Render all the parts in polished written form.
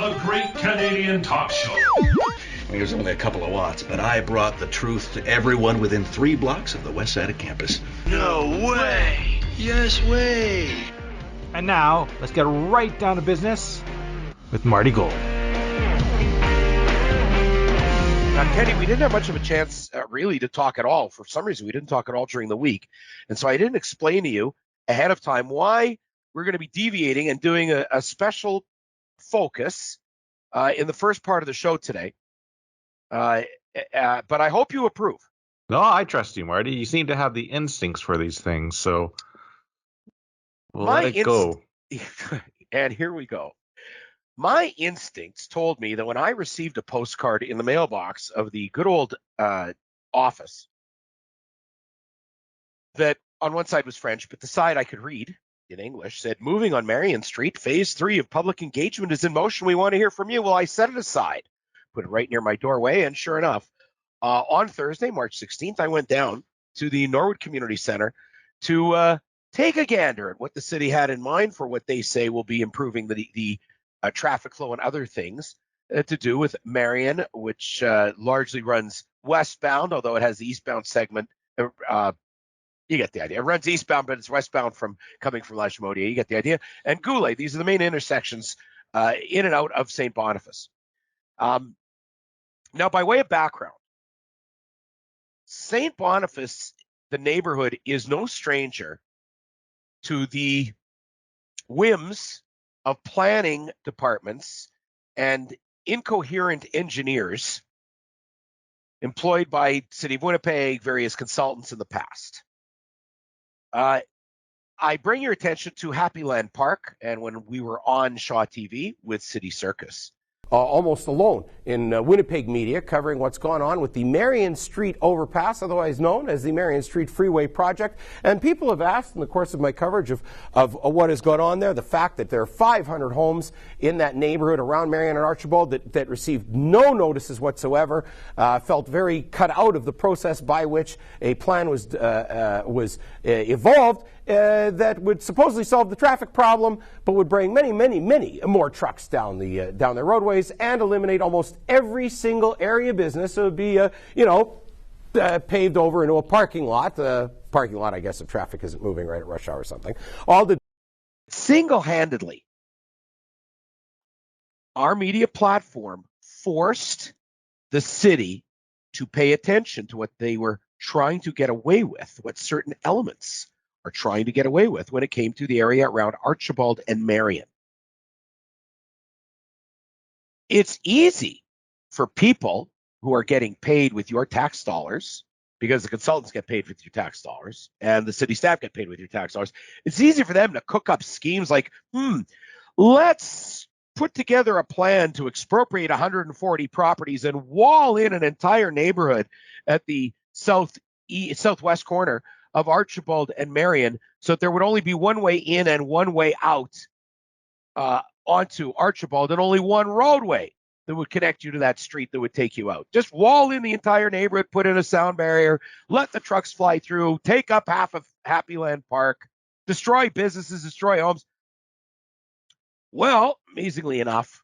the great Canadian talk show. There's only a couple of watts, but I brought the truth to everyone within 3 blocks of the west side of campus. No way! Yes way! And now, let's get right down to business with Marty Gold. Now, Kenny, we didn't have much of a chance really to talk at all. For some reason, we didn't talk at all during the week. And so I didn't explain to you ahead of time why we're going to be deviating and doing a special focus in the first part of the show today. But I hope you approve. No, I trust you, Marty. You seem to have the instincts for these things, so we'll let it go. And here we go. My instincts told me that when I received a postcard in the mailbox of the good old office, that on one side was French, but the side I could read in English said, "Moving on Marion Street, phase 3 of public engagement is in motion. We want to hear from you." Well, I set it aside, put it right near my doorway, and sure enough, on Thursday, March 16th, I went down to the Norwood Community Center to take a gander at what the city had in mind for what they say will be improving the traffic flow and other things to do with Marion, which largely runs westbound, although it has the eastbound segment. You get the idea. It runs eastbound, but it's westbound from coming from Lagamodiere. You get the idea. And Goulet, these are the main intersections in and out of St. Boniface. Now, by way of background, St. Boniface, the neighborhood, is no stranger to the whims of planning departments and incoherent engineers employed by City of Winnipeg, various consultants in the past. I bring your attention to Happyland Park, and when we were on Shaw TV with City Circus. Almost alone in Winnipeg media covering what's gone on with the Marion Street overpass, otherwise known as the Marion Street Freeway project. And people have asked in the course of my coverage of what has gone on there, the fact that there are 500 homes in that neighborhood around Marion and Archibald that received no notices whatsoever, felt very cut out of the process by which a plan was evolved that would supposedly solve the traffic problem, but would bring many, many, many more trucks down the roadways and eliminate almost every single area business. So it would be, paved over into a parking lot. I guess, if traffic isn't moving right at rush hour or something. Single-handedly, our media platform forced the city to pay attention to what they were trying to get away with, what certain elements are trying to get away with when it came to the area around Archibald and Marion. It's easy for people who are getting paid with your tax dollars, because the consultants get paid with your tax dollars and the city staff get paid with your tax dollars. It's easy for them to cook up schemes like, let's put together a plan to expropriate 140 properties and wall in an entire neighborhood at the southwest corner of Archibald and Marion, so that there would only be one way in and one way out onto Archibald, and only one roadway that would connect you to that street that would take you out. Just wall in the entire neighborhood, put in a sound barrier, let the trucks fly through, take up half of Happyland Park, destroy businesses, destroy homes. Well, amazingly enough,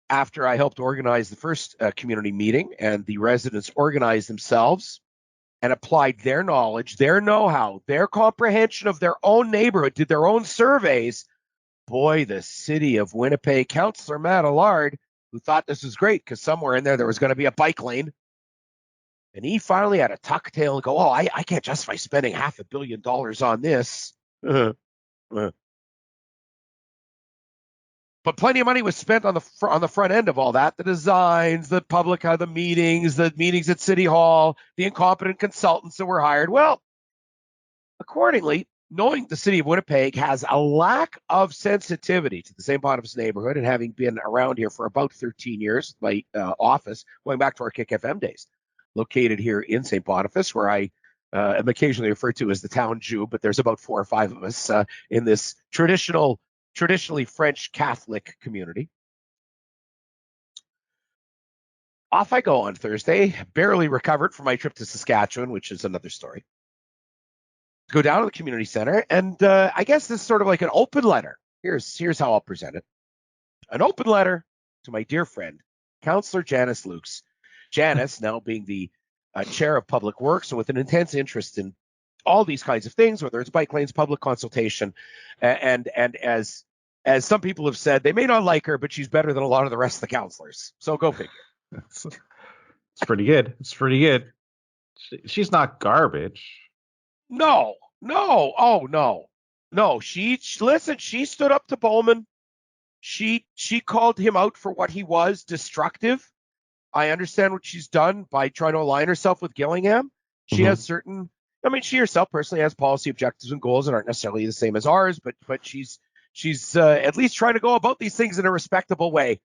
after I helped organize the first community meeting and the residents organized themselves and applied their knowledge, their know-how, their comprehension of their own neighborhood, did their own surveys, boy, the city of Winnipeg, Councilor Matt Allard, who thought this was great because somewhere in there was going to be a bike lane, and he finally had a tuck tail and go, I can't justify spending $500 million on this. But plenty of money was spent on the front end of all that, the designs, the public, the meetings at City Hall, the incompetent consultants that were hired. Well, accordingly, knowing the city of Winnipeg has a lack of sensitivity to the St. Boniface neighborhood, and having been around here for about 13 years, my office, going back to our Kick FM days, located here in St. Boniface, where I am occasionally referred to as the town Jew, but there's about 4 or 5 of us in this traditionally French Catholic community. Off I go on Thursday, barely recovered from my trip to Saskatchewan, which is another story. Go down to the community center, and I guess this is sort of like an open letter. Here's how I'll present it. an open letter to my dear friend, Councilor Janice Lukes. Janice, now being the chair of Public Works and with an intense interest in all these kinds of things, whether it's bike lanes, public consultation, and as some people have said, they may not like her, but she's better than a lot of the rest of the councillors. So go figure. It's pretty good. It's pretty good. She's not garbage. No. Oh, no. She stood up to Bowman. She called him out for what he was, destructive. I understand what she's done by trying to align herself with Gillingham. She has certain, she herself personally has policy objectives and goals that aren't necessarily the same as ours, but she's at least trying to go about these things in a respectable way.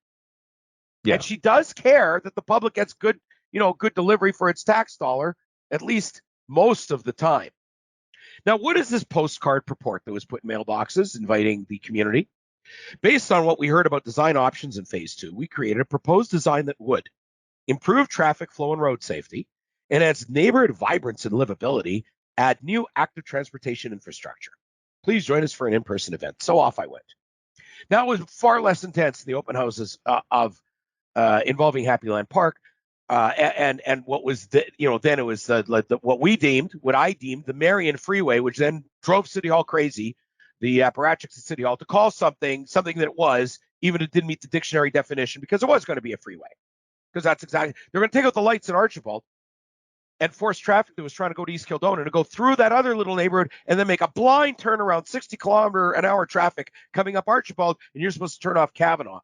Yeah. And she does care that the public gets good delivery for its tax dollar, at least most of the time. Now, what is this postcard purport that was put in mailboxes inviting the community? Based on what we heard about design options in Phase 2, we created a proposed design that would improve traffic flow and road safety, enhance neighborhood vibrance and livability, add new active transportation infrastructure. Please join us for an in-person event. So off I went. Now, it was far less intense than the open houses involving Happyland Park. And what was then it was what I deemed the Marion Freeway, which then drove City Hall crazy, the apparatchiks at City Hall, to call something that it was, even if it didn't meet the dictionary definition, because it was going to be a freeway. Because that's exactly, they're going to take out the lights in Archibald and force traffic that was trying to go to East Kildona to go through that other little neighborhood and then make a blind turnaround, 60-kilometer-an-hour traffic coming up Archibald, and you're supposed to turn off Kavanaugh,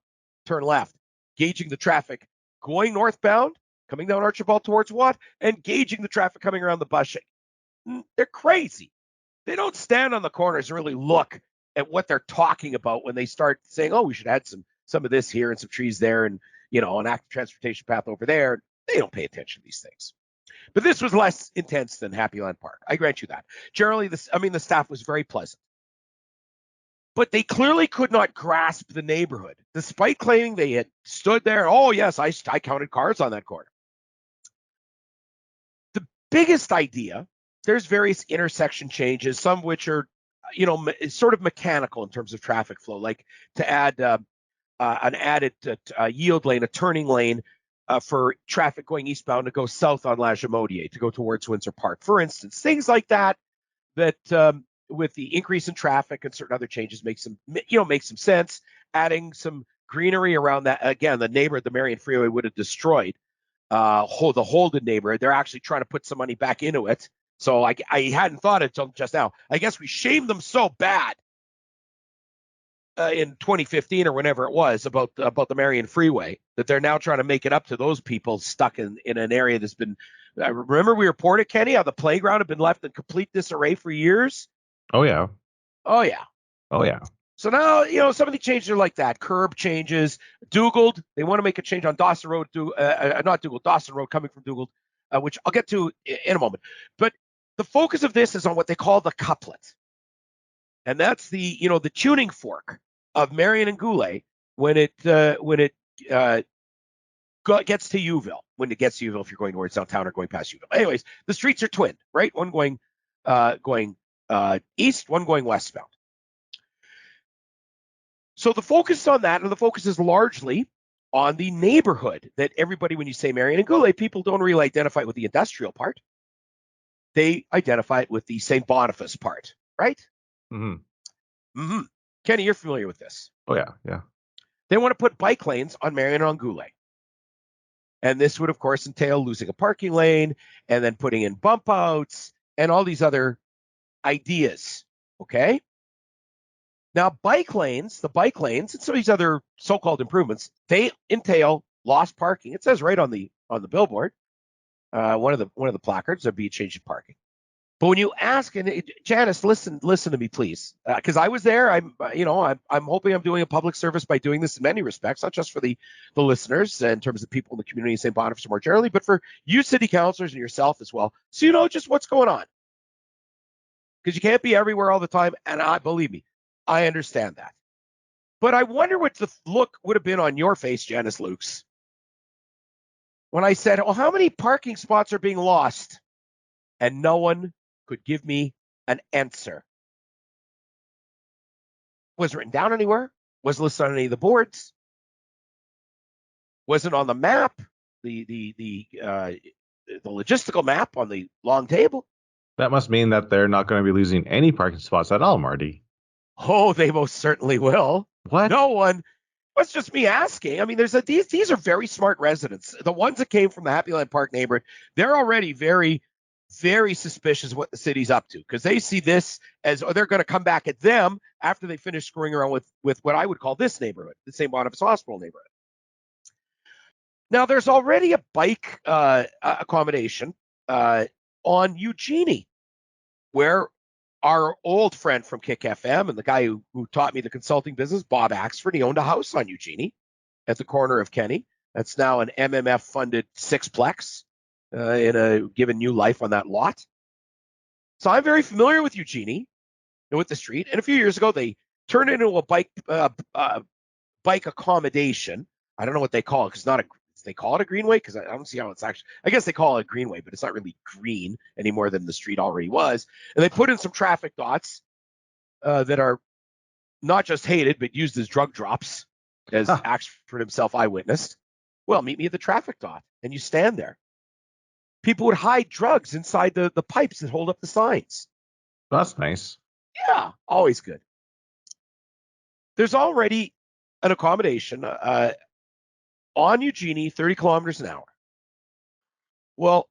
turn left, gauging the traffic going northbound, coming down Archibald towards Watt, and gauging the traffic coming around the bushing. They're crazy. They don't stand on the corners and really look at what they're talking about when they start saying, oh, we should add some of this here and some trees there and, an active transportation path over there. They don't pay attention to these things. But this was less intense than Happyland Park. I grant you that. Generally, the staff was very pleasant. But they clearly could not grasp the neighborhood, despite claiming they had stood there. Oh, yes, I counted cars on that corner. The biggest idea, there's various intersection changes, some of which are, sort of mechanical in terms of traffic flow, like to add an added yield lane, a turning lane for traffic going eastbound to go south on Lagamodiere to go towards Windsor Park, for instance. Things like that with the increase in traffic and certain other changes makes some sense. Adding some greenery around that, again, the neighborhood, the Marion Freeway would have destroyed the Holden neighborhood. They're actually trying to put some money back into it. So I hadn't thought it until just now. I guess we shamed them so bad in 2015 or whenever it was about the Marion Freeway that they're now trying to make it up to those people stuck in an area that's been. Remember we reported, Kenny, how the playground had been left in complete disarray for years. Oh yeah. So now some of the changes are like that. Curb changes. Dugald, they want to make a change on Dawson Road. Dawson Road coming from Dugald, which I'll get to in a moment. But the focus of this is on what they call the Couplet. And that's the tuning fork of Marion and Goulet when it gets to Youville. When it gets to Youville, if you're going towards downtown or going past Youville. Anyways, the streets are twinned, right? One going east, one going westbound. So the focus on that, and the focus is largely on the neighborhood that everybody, when you say Marion and Goulet, people don't really identify with the industrial part. They identify it with the St. Boniface part, right? Mm-hmm. Kenny, you're familiar with this. Oh, yeah. They want to put bike lanes on Marion and on Goulet. And this would, of course, entail losing a parking lane and then putting in bump outs and all these other ideas, okay? Now, the bike lanes and some of these other so-called improvements, they entail lost parking. It says right on the billboard, one of the placards, there'll be a change in parking. But when you ask, and Janice, listen to me, please, because I was there. I'm hoping I'm doing a public service by doing this in many respects, not just for the listeners in terms of people in the community of St. Boniface more generally, but for you city councilors and yourself as well, so you know just what's going on. Because you can't be everywhere all the time, and believe me, I understand that. But I wonder what the look would have been on your face, Janice Lukes, when I said, "Oh, how many parking spots are being lost?" And no one could give me an answer. Was written down anywhere? Was listed on any of the boards? wasn't on the map, the logistical map on the long table. That must mean that they're not going to be losing any parking spots at all, Marty. Oh, they most certainly will. What? No one. It's just me asking. I mean, these are very smart residents. The ones that came from the Happyland Park neighborhood, they're already very, very suspicious of what the city's up to, because they see this as, they're going to come back at them after they finish screwing around with what I would call this neighborhood, the St. Boniface Hospital neighborhood. Now, there's already a bike accommodation on Eugenie, where our old friend from Kick FM and the guy who taught me the consulting business, Bob Axford, he owned a house on Eugenie at the corner of Kenny. That's now an MMF-funded sixplex given new life on that lot. So I'm very familiar with Eugenie and with the street. And a few years ago, they turned it into a bike accommodation. I don't know what they call it, because they call it a greenway, because I don't see how it's actually, I guess they call it a greenway, but it's not really green any more than the street already was. And they put in some traffic dots that are not just hated, but used as drug drops, as Axford himself eyewitnessed. Well, meet me at the traffic dot, and you stand there. People would hide drugs inside the pipes that hold up the signs. That's nice. Yeah, always good. There's already an accommodation on Eugenie, 30 kilometers an hour. Well,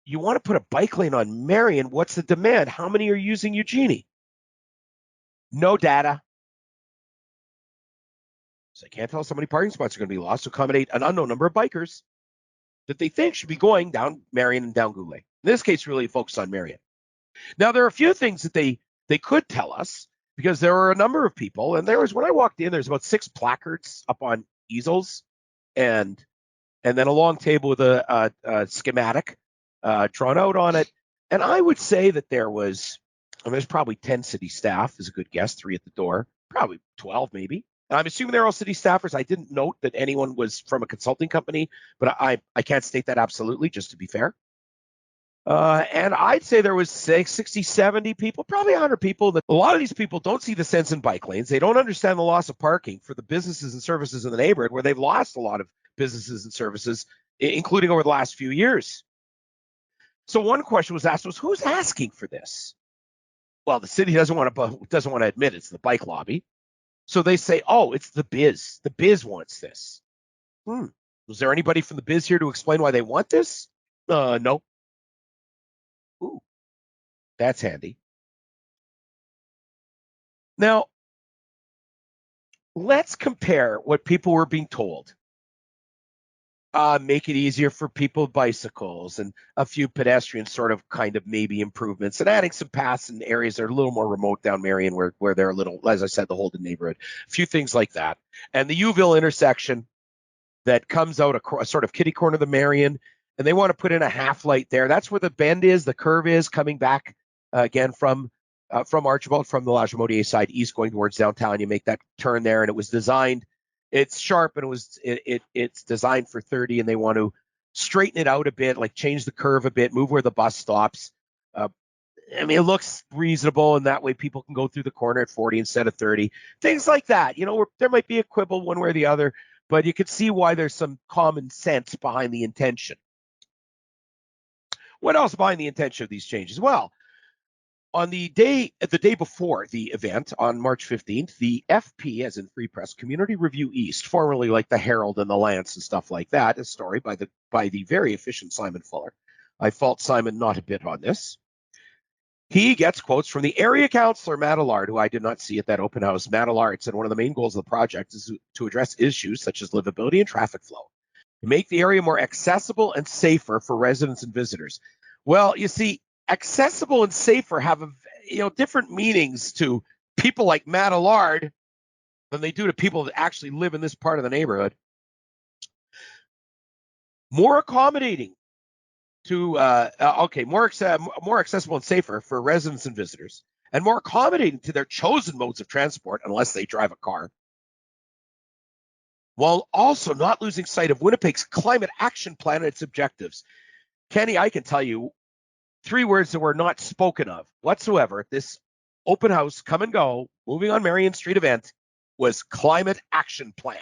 you want to put a bike lane on Marion. What's the demand? How many are using Eugenie? No data. So I can't tell us how many parking spots are going to be lost to accommodate an unknown number of bikers that they think should be going down Marion and down Goulet. In this case, really focused on Marion. Now, there are a few things that they could tell us, because there are a number of people, and when I walked in, there's about 6 placards up on easels, and then a long table with a schematic drawn out on it. And I would say that there's probably 10 city staff is a good guess, 3 at the door, probably 12 maybe. And I'm assuming they're all city staffers. I didn't note that anyone was from a consulting company, but I can't state that absolutely, just to be fair. And I'd say there was 60, 70 people, probably 100 people. That a lot of these people don't see the sense in bike lanes. They don't understand the loss of parking for the businesses and services in the neighborhood, where they've lost a lot of businesses and services, including over the last few years. So one question was asked, who's asking for this? Well, the city doesn't want to admit it's the bike lobby. So they say, oh, it's the biz. The biz wants this. Was there anybody from the biz here to explain why they want this? No. Ooh, that's handy. Now, let's compare what people were being told. Make it easier for people with bicycles, and a few pedestrian sort of kind of maybe improvements, and adding some paths in areas that are a little more remote down Marion where they're a little, as I said, the Holden neighborhood, a few things like that. And the Uville intersection that comes out a sort of kitty corner of the Marion, and they want to put in a half light there. That's where the bend is, the curve is, coming back again from Archibald, from the Lagamodiere side east, going towards downtown. You make that turn there, and it was designed. It's sharp, and it's designed for 30, and they want to straighten it out a bit, like change the curve a bit, move where the bus stops. I mean, it looks reasonable, and that way people can go through the corner at 40 instead of 30. Things like that. There might be a quibble one way or the other, but you could see why there's some common sense behind the intention. What else behind the intention of these changes? Well, on the day before the event, on March 15th, the FP, as in Free Press, Community Review East, formerly like the Herald and the Lance and stuff like that, a story by the very efficient Simon Fuller. I fault Simon not a bit on this. He gets quotes from the area councillor Matt Allard, who I did not see at that open house. Matt Allard said one of the main goals of the project is to address issues such as livability and traffic flow, to make the area more accessible and safer for residents and visitors. Well, you see, accessible and safer have different meanings to people like Matt Allard than they do to people that actually live in this part of the neighborhood. More accommodating to more accessible and safer for residents and visitors, and more accommodating to their chosen modes of transport, unless they drive a car, while also not losing sight of Winnipeg's climate action plan and its objectives. Kenny, I can tell you 3 words that were not spoken of whatsoever at this open house, come and go, moving on Marion Street event, was climate action plan.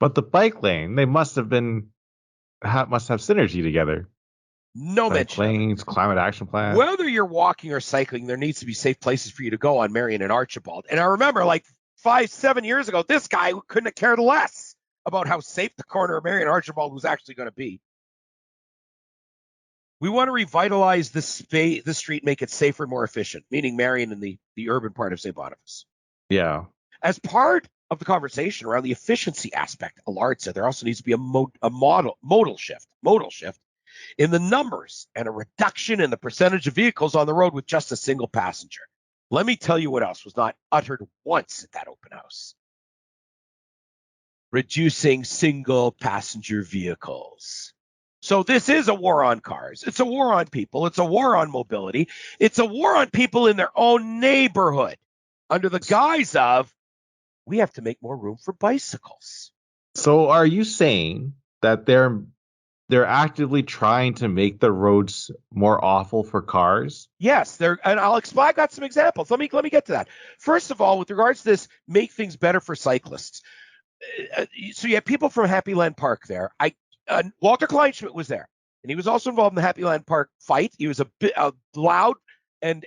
But the bike lane, they must have synergy together. No Bike mention. lanes, climate action plan. Whether you're walking or cycling, there needs to be safe places for you to go on Marion and Archibald. And I remember like 5-7 years ago, this guy couldn't have cared less about how safe the corner of Marion and Archibald was actually going to be. We want to revitalize the street, make it safer and more efficient, meaning Marion and the urban part of St. Boniface. Yeah. As part of the conversation around the efficiency aspect, Allard said there also needs to be a modal shift in the numbers and a reduction in the percentage of vehicles on the road with just a single passenger. Let me tell you what else was not uttered once at that open house. Reducing single passenger vehicles. So this is a war on cars. It's a war on people. It's a war on mobility. It's a war on people in their own neighborhood under the guise of we have to make more room for bicycles. So are you saying that they're actively trying to make the roads more awful for cars? Yes, and I'll explain. I got some examples. Let me get to that. First of all, with regards to this, make things better for cyclists. So you have people from Happyland Park there. Walter Kleinschmidt was there, and he was also involved in the Happyland Park fight. He was a loud and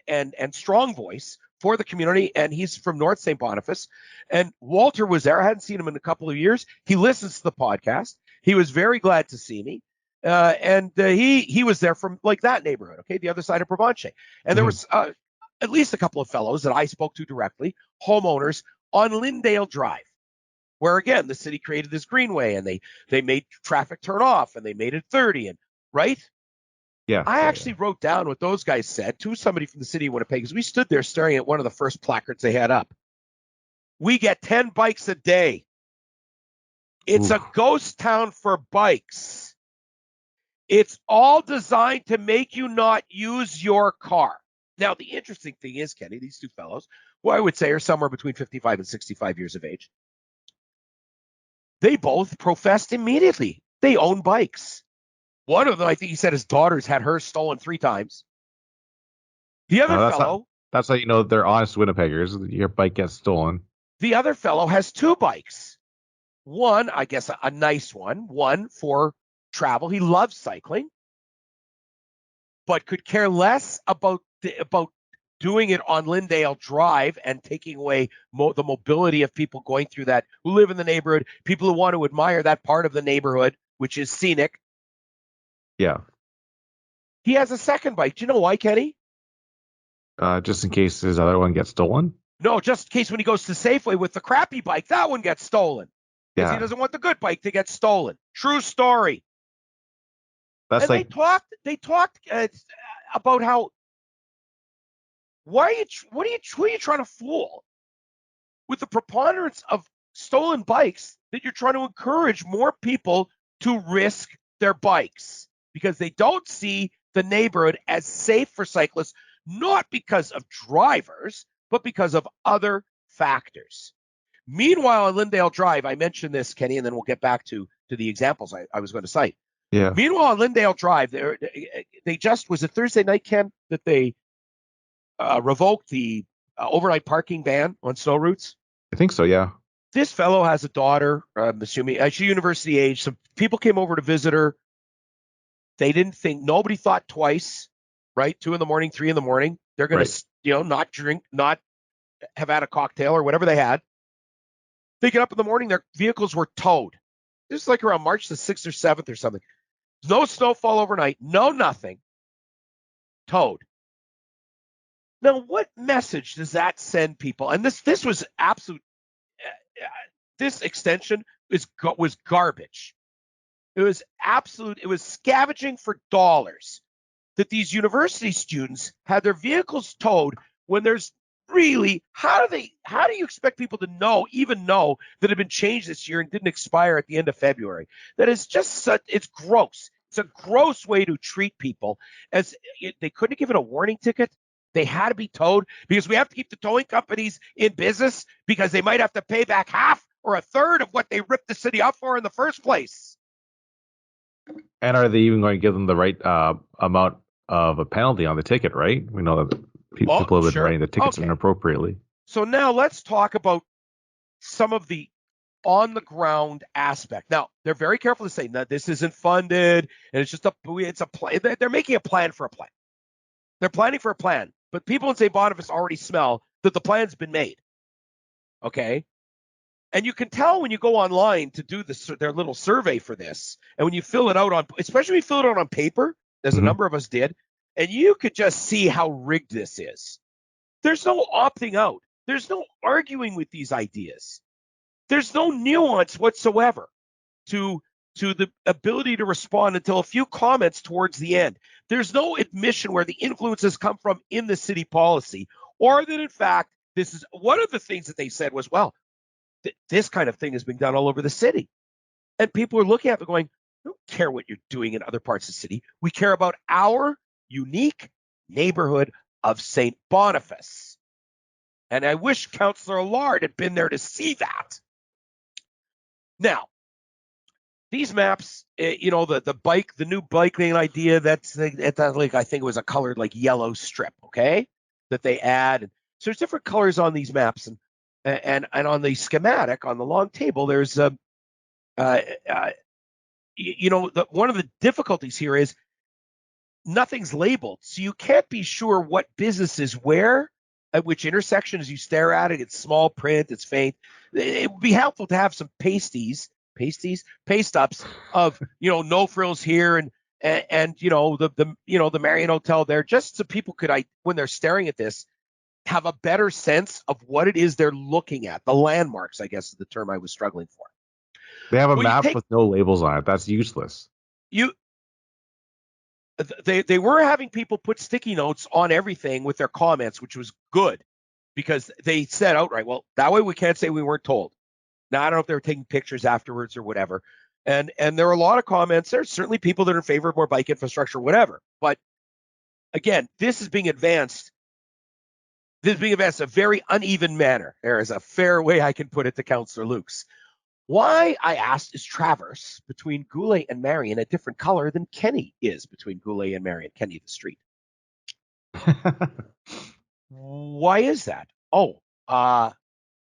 strong voice for the community, and he's from North St. Boniface. And Walter was there. I hadn't seen him in a couple of years. He listens to the podcast. He was very glad to see me. He was there from like that neighborhood, okay, the other side of Provenche. And there was at least a couple of fellows that I spoke to directly, homeowners on Lyndale Drive, where again the city created this greenway and they made traffic turn off and they made it 30 and right. Yeah. I actually wrote down what those guys said to somebody from the city of Winnipeg because we stood there staring at one of the first placards they had up. We get 10 bikes a day. It's a ghost town for bikes. It's all designed to make you not use your car. Now, the interesting thing is, Kenny, these two fellows, who I would say are somewhere between 55 and 65 years of age, they both professed immediately they own bikes. One of them, I think he said his daughters had hers stolen 3 times. The other fellow... That's how you know they're honest Winnipeggers. Your bike gets stolen. The other fellow has 2 bikes. One, I guess a nice one for travel. He loves cycling, but could care less about doing it on Lyndale Drive and taking away the mobility of people going through that, who live in the neighborhood, people who want to admire that part of the neighborhood, which is scenic. Yeah. He has a second bike. Do you know why, Kenny? Just in case his other one gets stolen? No, just in case when he goes to Safeway with the crappy bike, that one gets stolen. Because he doesn't want the good bike to get stolen. True story. That's and they talked about how who are you trying to fool with the preponderance of stolen bikes that you're trying to encourage more people to risk their bikes because they don't see the neighborhood as safe for cyclists, not because of drivers, but because of other factors. Meanwhile, on Lyndale Drive, I mentioned this, Kenny, and then we'll get back to the examples I was going to cite. Yeah. Meanwhile, on Lyndale Drive, they just, was it Thursday night, Ken, that they revoked the overnight parking ban on snow routes? I think so, yeah. This fellow has a daughter, I'm assuming, she's university age. Some people came over to visit her. They didn't think, nobody thought twice, right? 2 a.m, 3 a.m. They're going to, not drink, not have had a cocktail or whatever they had. They get up in the morning, their vehicles were towed. This is like around March the 6th or 7th or something. No snowfall overnight, no nothing. Towed. Now, what message does that send people? And this was absolute. This extension was garbage. It was absolute. It was scavenging for dollars that these university students had their vehicles towed when there's really, how do you expect people to even know that it had been changed this year and didn't expire at the end of February? That is just it's gross. It's a gross way to treat people. They couldn't give it a warning ticket. They had to be towed because we have to keep the towing companies in business because they might have to pay back half or a third of what they ripped the city up for in the first place. And are they even going to give them the right amount of a penalty on the ticket, right? We know that people have been writing the tickets inappropriately. So now let's talk about some of the on the ground aspect. Now, they're very careful to say that this isn't funded and it's just it's a plan. They're making a plan for a plan. They're planning for a plan, but people in St. Boniface already smell that the plan's been made. Okay. And you can tell when you go online to do their little survey for this, and when you fill it out especially when you fill it out on paper, as a number of us did, and you could just see how rigged this is. There's no opting out. There's no arguing with these ideas. There's no nuance whatsoever to the ability to respond until a few comments towards the end. There's no admission where the influences come from in the city policy, or that in fact, this is one of the things that they said was, well, this kind of thing is being done all over the city. And people are looking at it going, I don't care what you're doing in other parts of the city. We care about our unique neighborhood of St. Boniface. And I wish Councilor Allard had been there to see that. Now, these maps, the new bike lane idea, that's like, I think it was a colored like yellow strip, okay, that they add. So there's different colors on these maps, and on the schematic on the long table, there's one of the difficulties here is nothing's labeled, so you can't be sure what business is where at which intersection. As you stare at it, it's small print, it's faint. It would be helpful to have some paste ups of no frills here and the Marion Hotel there, just so people could, when they're staring at this, have a better sense of what it is they're looking at. The landmarks, I guess, is the term I was struggling for. They have a map with no labels on it. That's useless. They were having people put sticky notes on everything with their comments, which was good, because they said outright, well, that way we can't say we weren't told. Now, I don't know if they were taking pictures afterwards or whatever. And there were a lot of comments. There's certainly people that are in favor of more bike infrastructure, whatever. But again, this is being advanced. This is being advanced in a very uneven manner. There is a fair way I can put it to Councilor Lukes. Why, I asked, is Traverse between Goulet and Marion a different color than Kenny is between Goulet and Marion, Kenny the street? Why is that?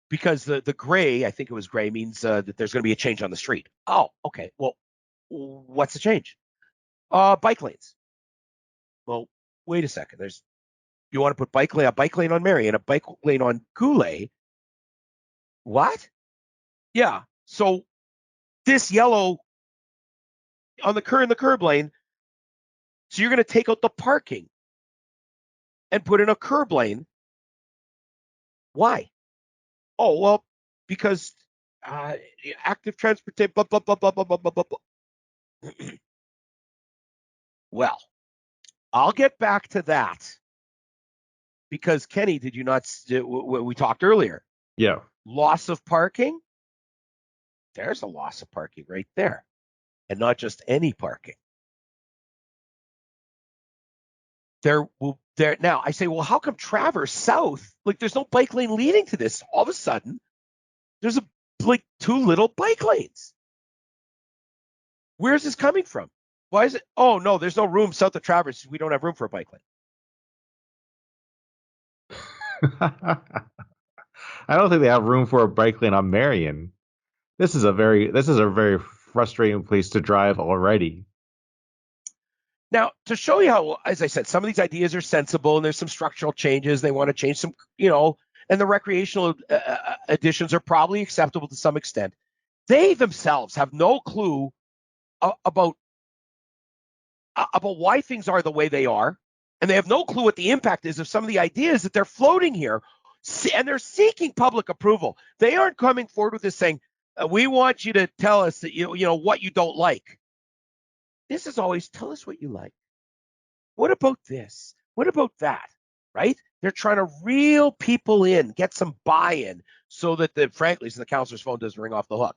Because the gray, I think it was gray, means that there's going to be a change on the street. Oh, okay. Well, what's the change? Bike lanes. Well, wait a second. You want to put a bike lane on Marion, a bike lane on Goulet. What? Yeah. So this yellow on the curb lane, so you're going to take out the parking and put in a curb lane. Why? Oh, well, because active transportation, blah, blah, blah, blah, blah, blah, blah, blah. Well, I'll get back to that. Because, Kenny, did you not, we talked earlier. Yeah. Loss of parking? There's a loss of parking right there. And not just any parking. Now, I say, well, how come Traverse South, like there's no bike lane leading to this? All of a sudden, there's two little bike lanes. Where's this coming from? Why is it? Oh, no, there's no room south of Traverse. We don't have room for a bike lane. I don't think they have room for a bike lane on Marion. This is a very frustrating place to drive already. Now, to show you how, as I said, some of these ideas are sensible and there's some structural changes. They want to change some, and the recreational additions are probably acceptable to some extent. They themselves have no clue about why things are the way they are. And they have no clue what the impact is of some of the ideas that they're floating here. And they're seeking public approval. They aren't coming forward with this saying, we want you to tell us that what you don't like. This is always, tell us what you like. What about this? What about that? Right? They're trying to reel people in, get some buy-in, so that frankly, the councilor's phone doesn't ring off the hook.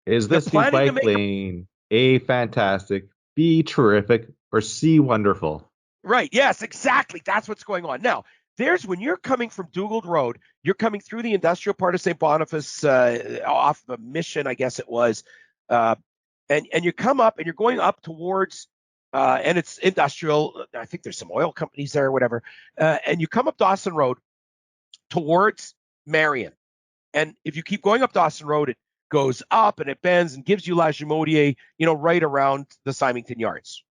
Is this new bike lane A, fantastic, B, terrific, or C, wonderful? Right. Yes, exactly. That's what's going on. Now, when you're coming from Dugald Road, you're coming through the industrial part of St. Boniface, off of Mission, I guess it was, and you come up and you're going up towards, and it's industrial. I think there's some oil companies there or whatever. And you come up Dawson Road towards Marion. And if you keep going up Dawson Road, it goes up and it bends and gives you Lagamodiere, right around the Symington Yards.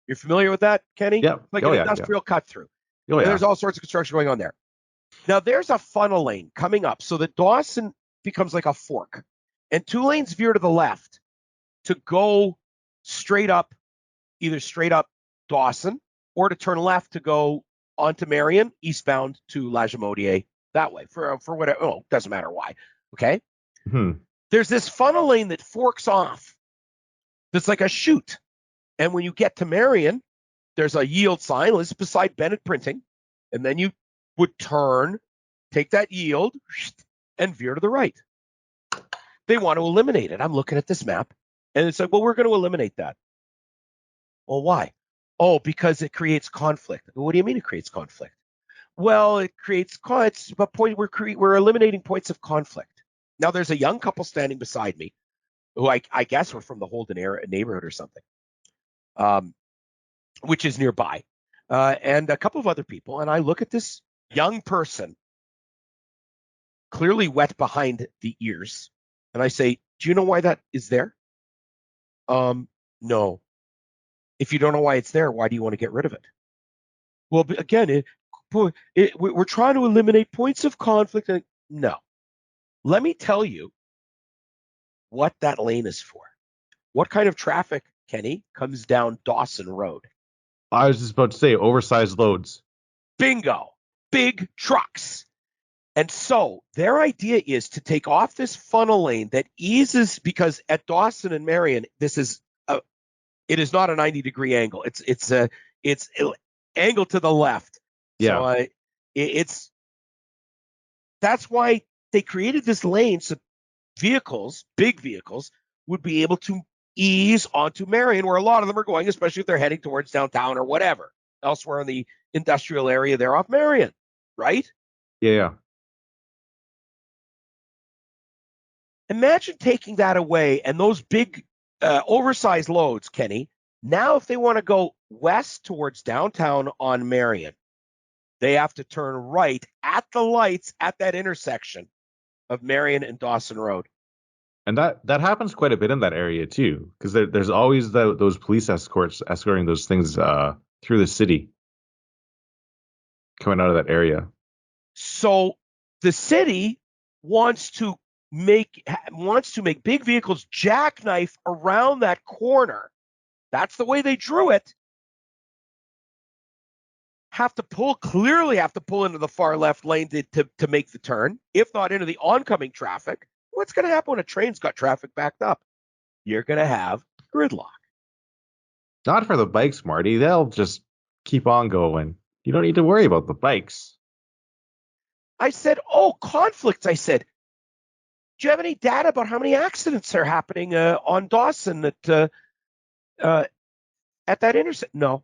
You're familiar with that, Kenny? Yeah. Like an industrial cut through. Oh, And yeah. there's all sorts of construction going on there. Now, there's a funnel lane coming up so that Dawson becomes like a fork. And 2 lanes veer to the left to go straight up, either straight up Dawson or to turn left to go onto Marion, eastbound to Lagamodiere that way for whatever. Oh, doesn't matter why. Okay. There's this funnel lane that forks off. That's like a chute. And when you get to Marion, there's a yield sign. This is beside Bennett Printing. And then you would turn, take that yield, and veer to the right. They want to eliminate it. I'm looking at this map. And it's like, well, we're going to eliminate that. Well, why? Oh, because it creates conflict. What do you mean it creates conflict? Well, it creates it's a point we're eliminating points of conflict. Now, there's a young couple standing beside me who I guess were from the Holden neighborhood or something, which is nearby, and a couple of other people. And I look at this young person, clearly wet behind the ears, and I say, do you know why that is there? No. If you don't know why it's there, why do you want to get rid of it? Well, again, we're trying to eliminate points of conflict. No. Let me tell you what that lane is for. What kind of traffic, Kenny, comes down Dawson Road? I was just about to say oversized loads. Bingo. Big trucks. And so their idea is to take off this funnel lane that eases, because at Dawson and Marion, it is not a 90-degree angle. It's angle to the left. Yeah. So that's why they created this lane so big vehicles, would be able to ease onto Marion, where a lot of them are going, especially if they're heading towards downtown or whatever, elsewhere in the industrial area there off Marion, right? Yeah. Imagine taking that away and those big oversized loads, Kenny. Now, if they want to go west towards downtown on Marion, they have to turn right at the lights at that intersection of Marion and Dawson Road. And that happens quite a bit in that area too, because there's always those police escorts escorting those things through the city, coming out of that area. So the city wants to make big vehicles jackknife around that corner. That's the way they drew it. Clearly have to pull into the far left lane to make the turn, if not into the oncoming traffic. What's going to happen when a train's got traffic backed up? You're going to have gridlock. Not for the bikes, Marty. They'll just keep on going. You don't need to worry about the bikes. I said, conflicts. I said, do you have any data about how many accidents are happening on Dawson at that intersection? No.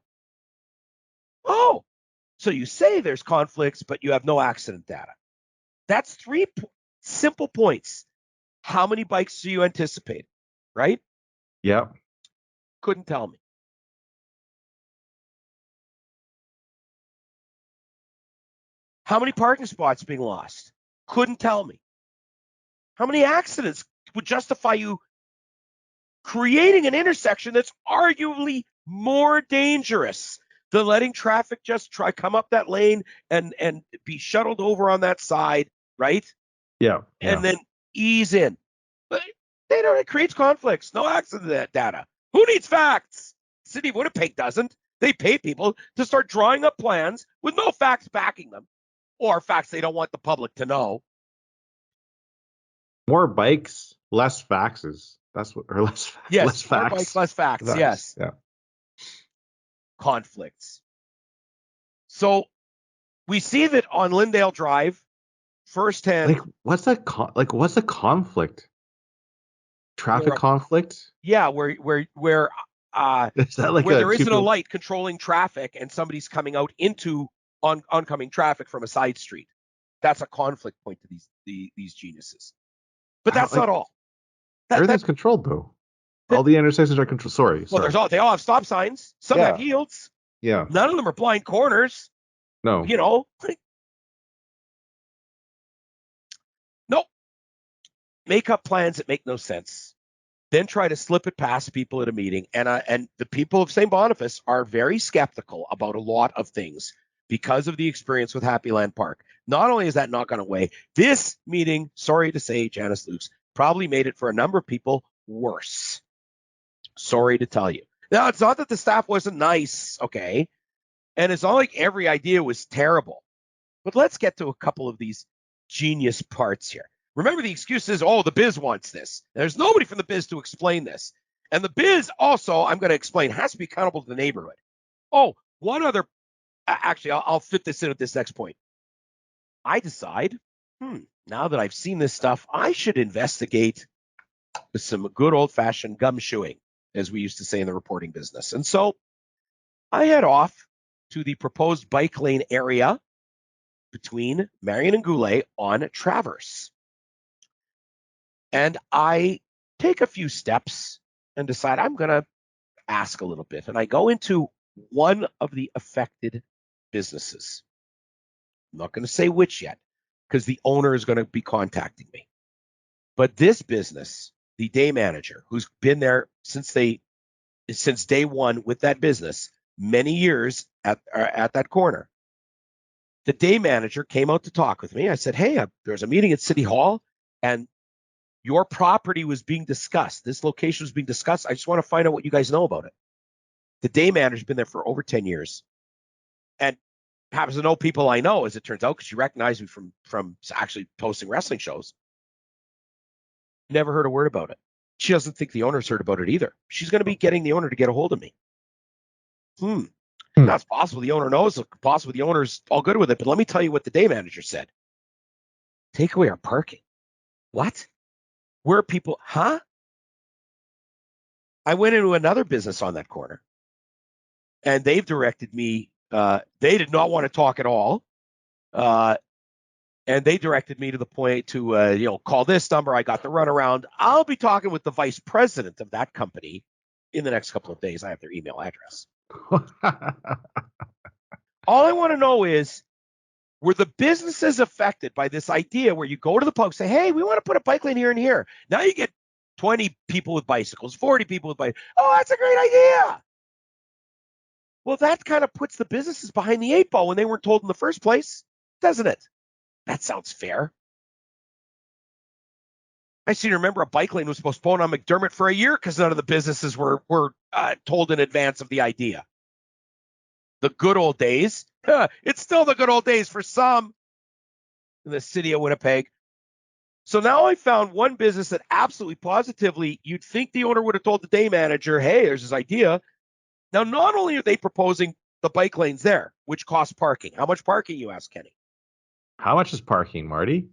Oh, so you say there's conflicts, but you have no accident data. That's 3 simple points. How many bikes do you anticipate? Right? Yeah. Couldn't tell me. How many parking spots being lost? Couldn't tell me. How many accidents would justify you creating an intersection that's arguably more dangerous than letting traffic just come up that lane and be shuttled over on that side, right? Yeah. And then ease in. But it creates conflicts. No accident data. Who needs facts? City of Winnipeg doesn't. They pay people to start drawing up plans with no facts backing them, or facts they don't want the public to know. More bikes, less faxes. That's what, or less. Yes, less more facts. bikes, less facts. Yes. Yeah. Conflicts. So we see that on Lyndale Drive, firsthand. What's a conflict? Traffic conflict? Yeah, where Is that like where there isn't a light controlling traffic and somebody's coming out into oncoming traffic from a side street. That's a conflict point to these geniuses. But that's not all. Everything's controlled though. All the intersections are controlled. Sorry. Well, they all have stop signs. Some have yields. Yeah. None of them are blind corners. No. No. make up plans that make no sense, then try to slip it past people at a meeting. And the people of St. Boniface are very skeptical about a lot of things because of the experience with Happyland Park. Not only is that not gone away, this meeting, sorry to say, Janice Lukes, probably made it for a number of people worse. Sorry to tell you. Now, it's not that the staff wasn't nice, okay? And it's not like every idea was terrible. But let's get to a couple of these genius parts here. Remember, the excuse is, oh, the biz wants this. There's nobody from the biz to explain this. And the biz also, I'm going to explain, has to be accountable to the neighborhood. Oh, one other, actually, I'll fit this in at this next point. I decide, now that I've seen this stuff, I should investigate with some good old-fashioned gumshoeing, as we used to say in the reporting business. And so I head off to the proposed bike lane area between Marion and Goulet on Traverse. And I take a few steps and decide I'm going to ask a little bit. And I go into one of the affected businesses. I'm not going to say which yet, because the owner is going to be contacting me. But this business, the day manager, who's been there since day one with that business, many years at that corner, the day manager came out to talk with me. I said, hey, there's a meeting at City Hall, and your property was being discussed. This location was being discussed. I just want to find out what you guys know about it. The day manager's been there for over 10 years and happens to know people I know, as it turns out, because she recognized me from actually posting wrestling shows. Never heard a word about it. She doesn't think the owner's heard about it either. She's going to be getting the owner to get a hold of me. That's possible. The owner knows. Possible the owner's all good with it. But let me tell you what the day manager said. Take away our parking. What? Where are people? Huh? I went into another business on that corner, and they've directed me. They did not want to talk at all. And they directed me to the point to, call this number. I got the runaround. I'll be talking with the vice president of that company in the next couple of days. I have their email address. All I want to know is, were the businesses affected by this idea where you go to the public, say, hey, we want to put a bike lane here and here. Now you get 20 people with bicycles, 40 people with bikes. Oh, that's a great idea. Well, that kind of puts the businesses behind the eight ball when they weren't told in the first place, doesn't it? That sounds fair. I seem to remember a bike lane was postponed on McDermott for a year because none of the businesses were told in advance of the idea. The good old days. It's still the good old days for some in the city of Winnipeg. So now I found one business that absolutely positively you'd think the owner would have told the day manager, hey, there's this idea. Now, not only are they proposing the bike lanes there, which cost parking. How much parking, you ask, Kenny? How much is parking, Marty?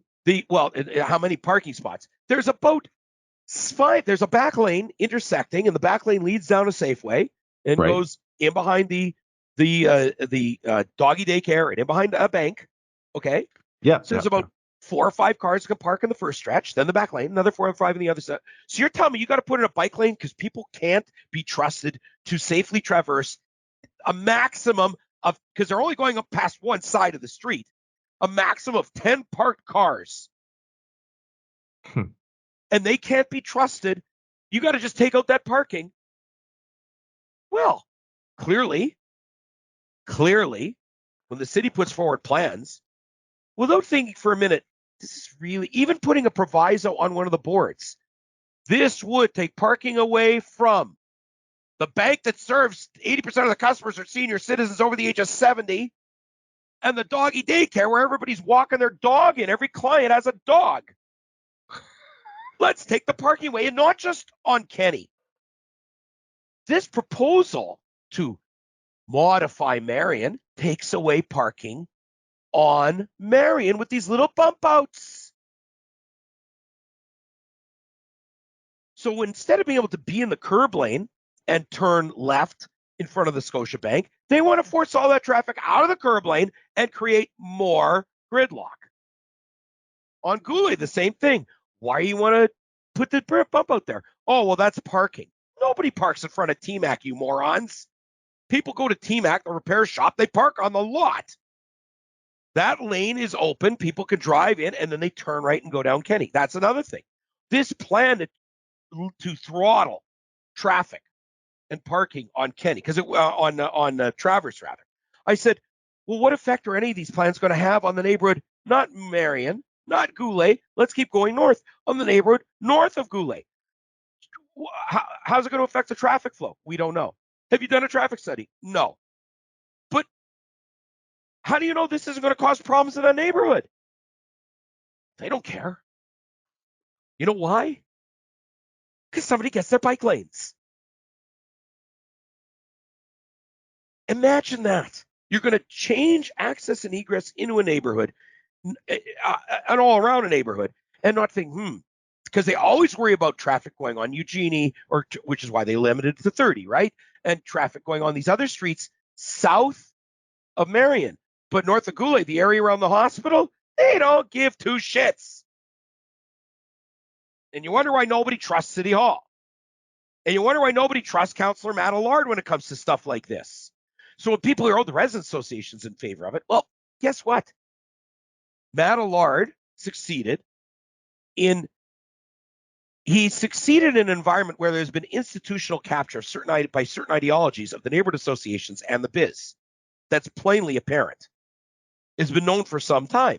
How many parking spots? There's about 5. There's a back lane intersecting, and the back lane leads down a Safeway and goes in behind the doggy daycare and in behind a bank. Okay. Yeah. So there's about 4 or 5 cars that can park in the first stretch, then the back lane, another 4 or 5 in the other side. So you're telling me you got to put in a bike lane because people can't be trusted to safely traverse a maximum of, because they're only going up past one side of the street, a maximum of 10 parked cars. And they can't be trusted. You got to just take out that parking. Well, clearly, when the city puts forward plans, without thinking for a minute, this is really, even putting a proviso on one of the boards, this would take parking away from the bank that serves 80% of the customers are senior citizens over the age of 70, and the doggy daycare where everybody's walking their dog in. Every client has a dog. Let's take the parking away, and not just on Kenny. This proposal to modify Marion takes away parking on Marion with these little bump outs. So instead of being able to be in the curb lane and turn left in front of the Scotiabank, they want to force all that traffic out of the curb lane and create more gridlock. On Goulet, the same thing. Why do you want to put the bump out there? Oh, well, that's parking. Nobody parks in front of T-Mac, you morons. People go to T-Mac, the repair shop, they park on the lot. That lane is open. People can drive in, and then they turn right and go down Kenny. That's another thing. This plan to throttle traffic and parking on Kenny, because on Traverse rather. I said, well, what effect are any of these plans going to have on the neighborhood? Not Marion, not Goulet. Let's keep going north on the neighborhood north of Goulet. How's it going to affect the traffic flow? We don't know. Have you done a traffic study? No. But how do you know this isn't going to cause problems in that neighborhood? They don't care. You know why? Because somebody gets their bike lanes. Imagine that. You're going to change access and egress into a neighborhood, and all around a neighborhood, and not think, because they always worry about traffic going on Eugenie, which is why they limited it to 30, right? And traffic going on these other streets south of Marion. But north of Goulet, the area around the hospital, they don't give two shits. And you wonder why nobody trusts City Hall. And you wonder why nobody trusts Councilor Matt Allard when it comes to stuff like this. So when people hear, the resident association's in favor of it, well, guess what? Matt Allard succeeded in an environment where there's been institutional capture by certain ideologies of the neighborhood associations and the biz. That's plainly apparent. It's been known for some time.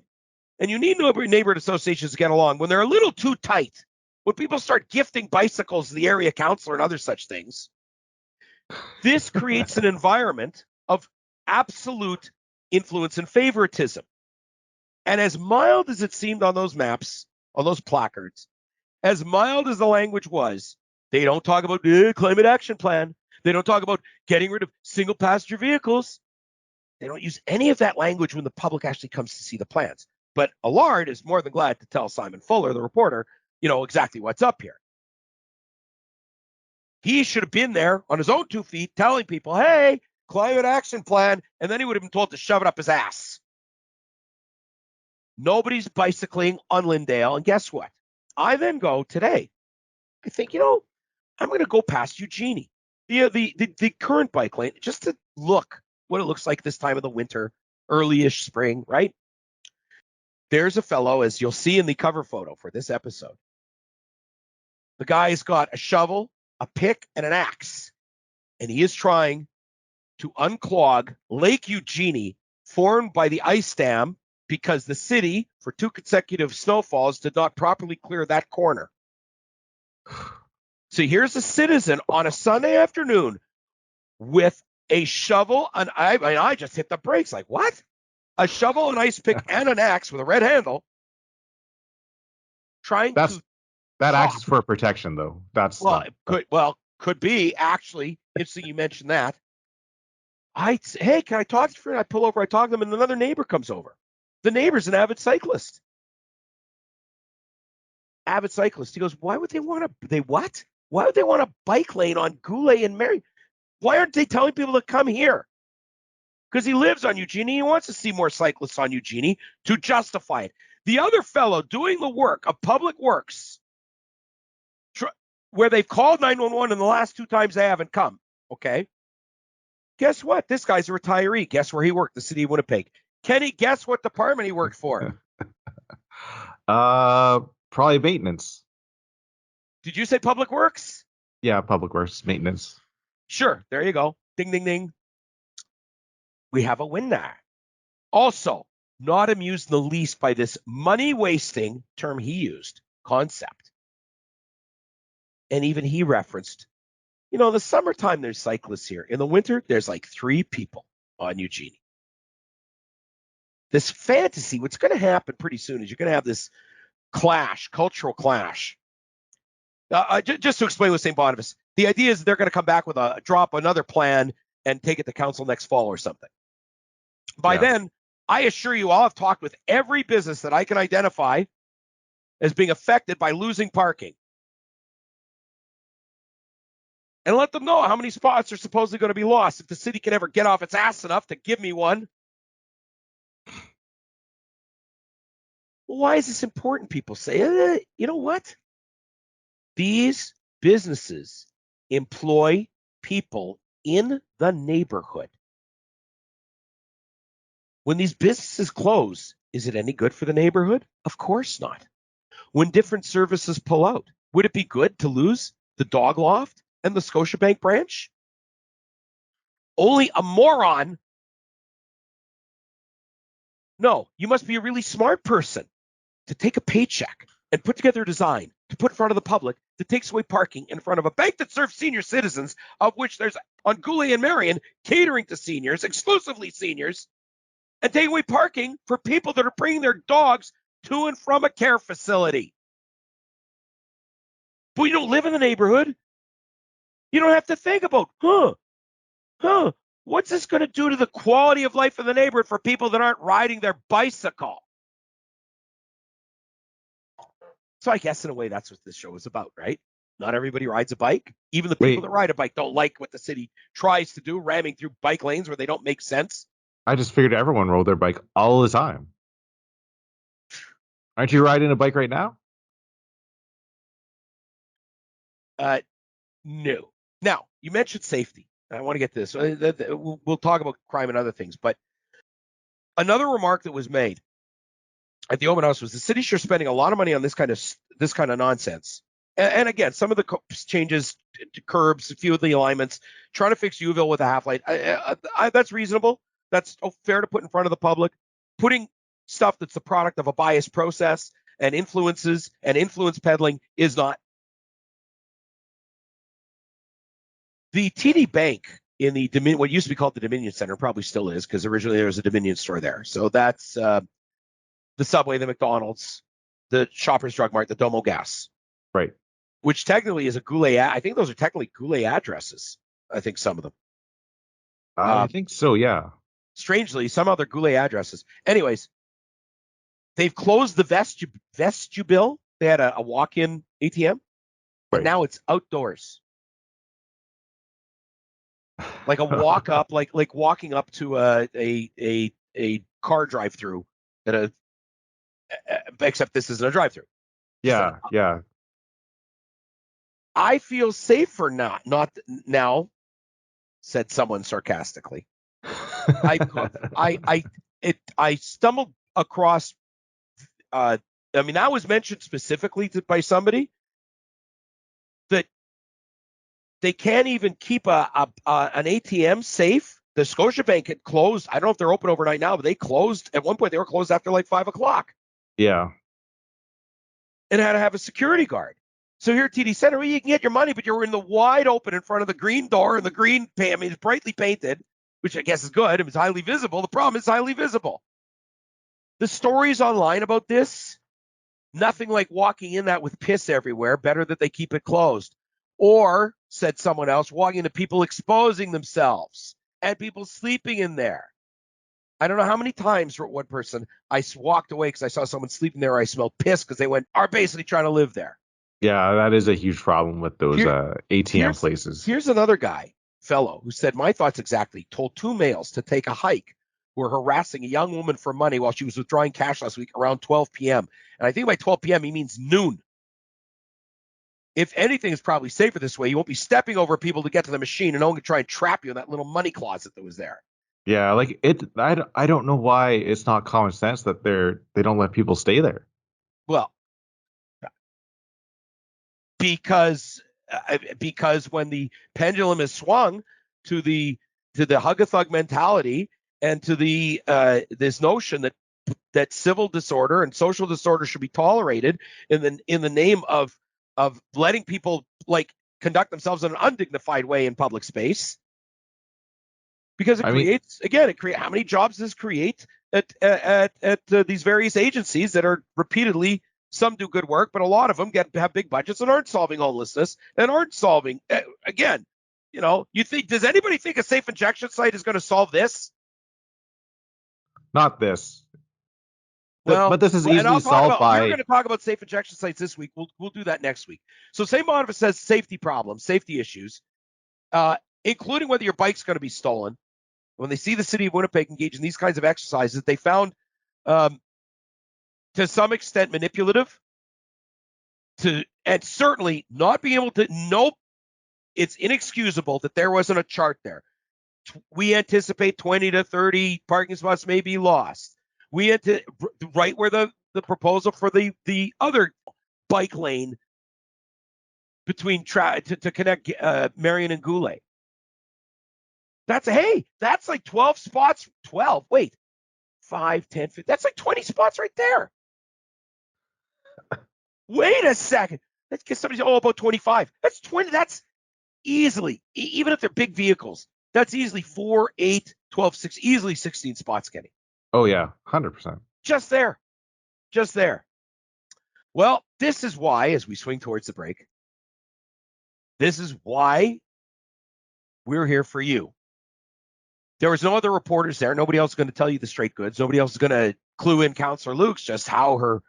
And you need neighborhood associations to get along. When they're a little too tight, when people start gifting bicycles to the area councilor and other such things, this creates an environment of absolute influence and favoritism. And as mild as it seemed on those maps, on those placards, as mild as the language was, they don't talk about climate action plan. They don't talk about getting rid of single passenger vehicles. They don't use any of that language when the public actually comes to see the plans. But Allard is more than glad to tell Simon Fuller, the reporter, exactly what's up here. He should have been there on his own 2 feet telling people, hey, climate action plan, and then he would have been told to shove it up his ass. Nobody's bicycling on Lyndale, and guess what? I then go today. I think, I'm going to go past Eugenie, the current bike lane, just to look what it looks like this time of the winter, early-ish spring, right? There's a fellow, as you'll see in the cover photo for this episode. The guy's got a shovel, a pick, and an axe, and he is trying to unclog Lake Eugenie, formed by the ice dam because the city, for 2 consecutive snowfalls, did not properly clear that corner. So here's a citizen on a Sunday afternoon with a shovel, and I just hit the brakes like, what? A shovel, an ice pick, and an axe with a red handle. That axe is for protection, though. Could be actually. Interesting you mentioned that. Hey, can I talk to you? I pull over, I talk to them, and another neighbor comes over. The neighbor's an avid cyclist. He goes, why would they want a bike lane on Goulet and Marion? Why aren't they telling people to come here? Because he lives on Eugenie. He wants to see more cyclists on Eugenie to justify it. The other fellow doing the work of public works, where they've called 911 and the last 2 times they haven't come, okay? Guess what? This guy's a retiree. Guess where he worked? The city of Winnipeg. Kenny, guess what department he worked for? Probably maintenance. Did you say public works? Yeah, public works, maintenance. Sure. There you go. Ding, ding, ding. We have a win there. Also, not amused in the least by this money-wasting term he used, concept. And even he referenced, the summertime there's cyclists here. In the winter, there's like 3 people on Eugenie. This fantasy, what's going to happen pretty soon is you're going to have this cultural clash. Just to explain with St. Boniface, the idea is they're going to come back with drop another plan and take it to council next fall or something. By then, I assure you, I'll have talked with every business that I can identify as being affected by losing parking. And let them know how many spots are supposedly going to be lost if the city can ever get off its ass enough to give me one. Why is this important? People say, you know what? These businesses employ people in the neighborhood. When these businesses close, is it any good for the neighborhood? Of course not. when different services pull out? Would it be good to lose the dog loft and the Scotiabank branch? Only a moron. No, you must be a really smart person to take a paycheck and put together a design to put in front of the public that takes away parking in front of a bank that serves senior citizens, of which there's on Goulet and Marion catering to seniors, exclusively seniors, and take away parking for people that are bringing their dogs to and from a care facility. But you don't live in the neighborhood. You don't have to think about, what's this going to do to the quality of life in the neighborhood for people that aren't riding their bicycle? So I guess in a way that's what this show is about, right? Not everybody rides a bike. Even the people that ride a bike don't like what the city tries to do, ramming through bike lanes where they don't make sense. I just figured everyone rode their bike all the time. Aren't you riding a bike right now? No. Now, you mentioned safety. I want to get to this. We'll talk about crime and other things, but another remark that was made at the open house was the city's sure spending a lot of money on this kind of nonsense. And again, some of the changes to curbs, a few of the alignments, trying to fix Uville with a half light. That's reasonable. That's fair to put in front of the public. Putting stuff that's the product of a biased process and influences and influence peddling is not. The TD Bank in the what used to be called the Dominion Center, probably still is, because originally there was a Dominion store there. So that's the Subway, the McDonald's, the Shoppers Drug Mart, the Domo Gas. Right. Which technically is a Goulet. I think those are technically Goulet addresses. I think some of them. I think so, yeah. Strangely, some other Goulet addresses. Anyways, they've closed the vestibule. They had a walk-in ATM, but now it's outdoors. Like a walk up, like walking up to a car drive-through at except this isn't a drive-through. Yeah, yeah. I feel safer not now, said someone sarcastically. I stumbled across. That was mentioned specifically by somebody that they can't even keep an ATM safe. The Scotiabank had closed. I don't know if they're open overnight now, but they closed at one point. They were closed after like 5 o'clock. Yeah. And had to have a security guard. So here at TD Center, you can get your money, but you're in the wide open in front of the green door and the green paint. It's brightly painted, which I guess is good. It's highly visible. The problem is highly visible. The stories online about this, nothing like walking in that with piss everywhere. Better that they keep it closed. Or, said someone else, walking into people exposing themselves and people sleeping in there. I don't know how many times, for one person, I walked away because I saw someone sleeping there. I smelled piss because they are basically trying to live there. Yeah, that is a huge problem with those ATM places. Here's another fellow, who said, my thoughts exactly, told 2 males to take a hike who were harassing a young woman for money while she was withdrawing cash last week around 12 p.m. And I think by 12 p.m. he means noon. If anything is probably safer this way, you won't be stepping over people to get to the machine and no one can try and trap you in that little money closet that was there. Yeah, like I don't know why it's not common sense that they don't let people stay there. Well, because when the pendulum is swung to the hug-a-thug mentality and to the this notion that civil disorder and social disorder should be tolerated in the name of letting people conduct themselves in an undignified way in public space, because it creates how many jobs does this create at these various agencies that are repeatedly. Some do good work, but a lot of them have big budgets and aren't solving homelessness and aren't solving. Again, does anybody think a safe injection site is going to solve this? Not this. Well, but this is easily solved by. We're going to talk about safe injection sites this week. We'll do that next week. So St. Boniface says safety problems, safety issues, including whether your bike's going to be stolen. When they see the city of Winnipeg engage in these kinds of exercises, they found to some extent manipulative, and certainly not being able to know. It's inexcusable that there wasn't a chart there. We anticipate 20 to 30 parking spots may be lost. Right where the proposal for the other bike lane between to connect Marion and Goulet. That's like 12 spots. 12. Wait, 5, 10, 15. That's like 20 spots right there. Wait a second. Let's get somebody. About 25. That's 20. That's easily, even if they're big vehicles, that's easily 4, 8, 12, 6, easily 16 spots, Kenny. Oh yeah, 100%. Just there. Well, this is why, as we swing towards the break, this is why we're here for you. There was no other reporters there. Nobody else is going to tell you the straight goods. Nobody else is going to clue in Councilor Lukes just how her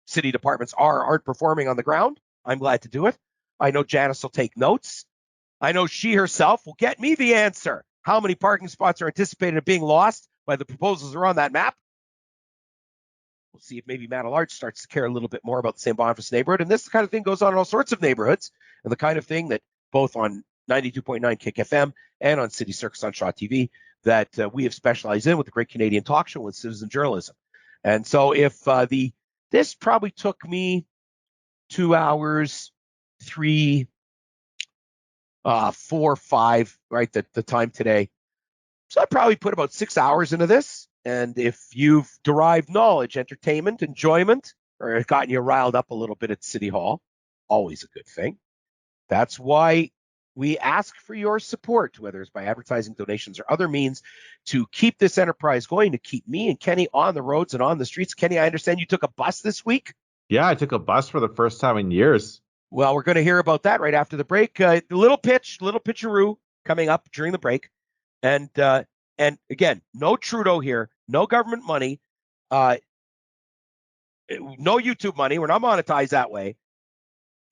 city departments aren't performing on the ground. I'm glad to do it. I know Janice will take notes. I know she herself will get me the answer. How many parking spots are anticipated of being lost by the proposals that are on that map? We'll see if maybe Matt Allard starts to care a little bit more about the St. Boniface neighborhood. And this kind of thing goes on in all sorts of neighborhoods, and the kind of thing that both on 92.9 Kick FM and on City Circus on Shaw TV that we have specialized in with the Great Canadian Talk Show with citizen journalism. And so if this probably took me 2 hours, 3, 4, 5, right, the time today. So I probably put about 6 hours into this. And if you've derived knowledge, entertainment, enjoyment, or gotten you riled up a little bit at City Hall, always a good thing. That's why we ask for your support, whether it's by advertising, donations, or other means, to keep this enterprise going, to keep me and Kenny on the roads and on the streets. Kenny, I understand you took a bus this week? Yeah, I took a bus for the first time in years. Well, we're going to hear about that right after the break. Little pitcheroo coming up during the break. And again, no Trudeau here, no government money, no YouTube money. We're not monetized that way.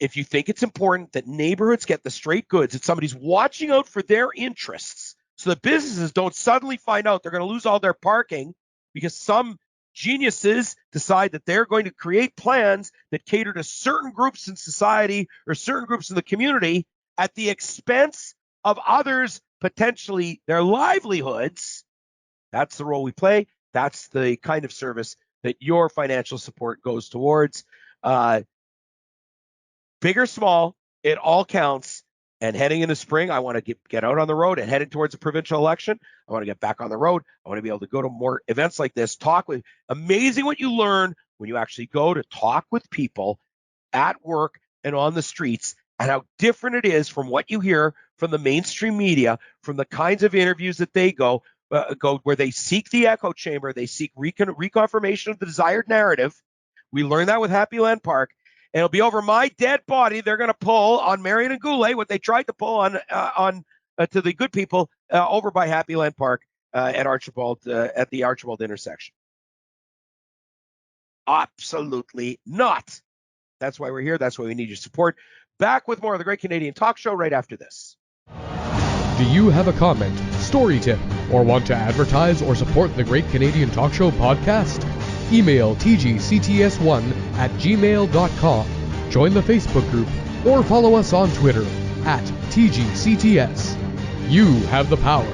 If you think it's important that neighborhoods get the straight goods, that somebody's watching out for their interests so that businesses don't suddenly find out they're going to lose all their parking because some geniuses decide that they're going to create plans that cater to certain groups in society or certain groups in the community at the expense of others, potentially their livelihoods. That's the role we play. That's the kind of service that your financial support goes towards. Big or small, it all counts. And heading into spring, I want to get out on the road and heading towards a provincial election. I want to get back on the road. I want to be able to go to more events like this, talk with. Amazing what you learn when you actually go to talk with people at work and on the streets, and how different it is from what you hear from the mainstream media, from the kinds of interviews that they go where they seek the echo chamber, they seek reconfirmation of the desired narrative. We learned that with Happyland Park. And it'll be over my dead body. They're going to pull on Marion and Goulet what they tried to pull on to the good people over by Happyland Park at Archibald at the Archibald intersection. Absolutely not. That's why we're here. That's why we need your support. Back with more of the Great Canadian Talk Show right after this. Do you have a comment, story tip, or want to advertise or support the Great Canadian Talk Show podcast? Email tgcts1@gmail.com, join the Facebook group, or follow us on Twitter @TGCTS. You have the power.